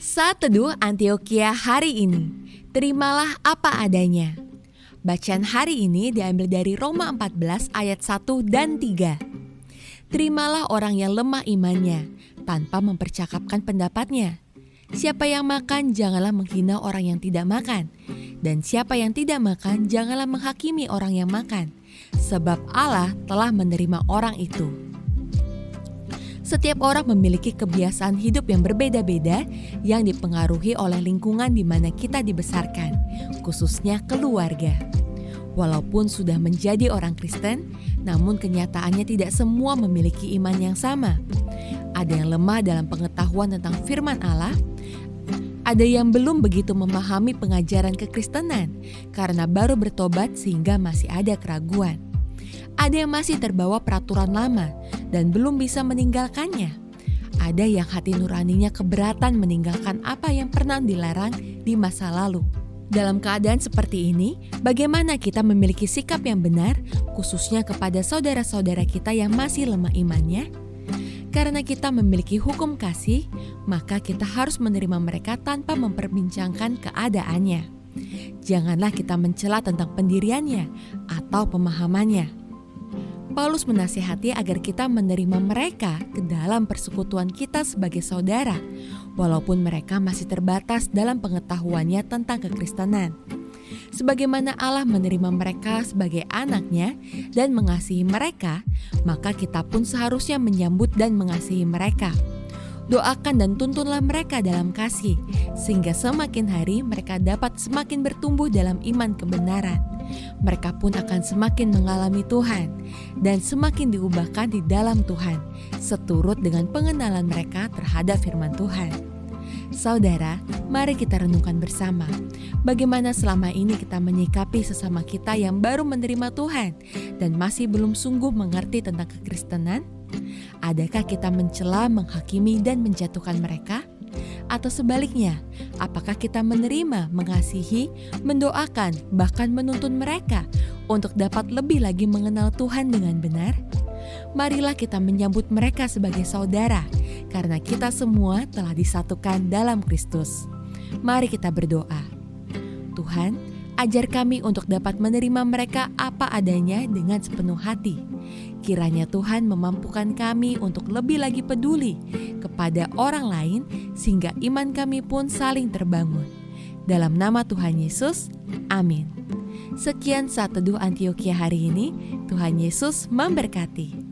Saat Teduh Antioquia hari ini, terimalah apa adanya. Bacaan hari ini diambil dari Roma 14 ayat 1 dan 3. Terimalah orang yang lemah imannya, tanpa mempercakapkan pendapatnya. Siapa yang makan, janganlah menghina orang yang tidak makan. Dan siapa yang tidak makan, janganlah menghakimi orang yang makan. Sebab Allah telah menerima orang itu. Setiap orang memiliki kebiasaan hidup yang berbeda-beda yang dipengaruhi oleh lingkungan di mana kita dibesarkan, khususnya keluarga. Walaupun sudah menjadi orang Kristen, namun kenyataannya tidak semua memiliki iman yang sama. Ada yang lemah dalam pengetahuan tentang firman Allah, ada yang belum begitu memahami pengajaran kekristenan karena baru bertobat sehingga masih ada keraguan. Ada yang masih terbawa peraturan lama dan belum bisa meninggalkannya. Ada yang hati nuraninya keberatan meninggalkan apa yang pernah dilarang di masa lalu. Dalam keadaan seperti ini, bagaimana kita memiliki sikap yang benar, khususnya kepada saudara-saudara kita yang masih lemah imannya? Karena kita memiliki hukum kasih, maka kita harus menerima mereka tanpa memperbincangkan keadaannya. Janganlah kita mencela tentang pendiriannya atau pemahamannya. Paulus menasihati agar kita menerima mereka ke dalam persekutuan kita sebagai saudara, walaupun mereka masih terbatas dalam pengetahuannya tentang kekristenan. Sebagaimana Allah menerima mereka sebagai anaknya dan mengasihi mereka, maka kita pun seharusnya menyambut dan mengasihi mereka. Doakan dan tuntunlah mereka dalam kasih, sehingga semakin hari mereka dapat semakin bertumbuh dalam iman kebenaran. Mereka pun akan semakin mengalami Tuhan dan semakin diubahkan di dalam Tuhan, seturut dengan pengenalan mereka terhadap firman Tuhan. Saudara, mari kita renungkan bersama bagaimana selama ini kita menyikapi sesama kita yang baru menerima Tuhan dan masih belum sungguh mengerti tentang kekristenan. Adakah kita mencela, menghakimi, dan menjatuhkan mereka? Atau sebaliknya, apakah kita menerima, mengasihi, mendoakan, bahkan menuntun mereka untuk dapat lebih lagi mengenal Tuhan dengan benar? Marilah kita menyambut mereka sebagai saudara, karena kita semua telah disatukan dalam Kristus. Mari kita berdoa. Tuhan, ajar kami untuk dapat menerima mereka apa adanya dengan sepenuh hati. Kiranya Tuhan memampukan kami untuk lebih lagi peduli kepada orang lain sehingga iman kami pun saling terbangun. Dalam nama Tuhan Yesus, amin. Sekian Saat Teduh Antioquia hari ini. Tuhan Yesus memberkati.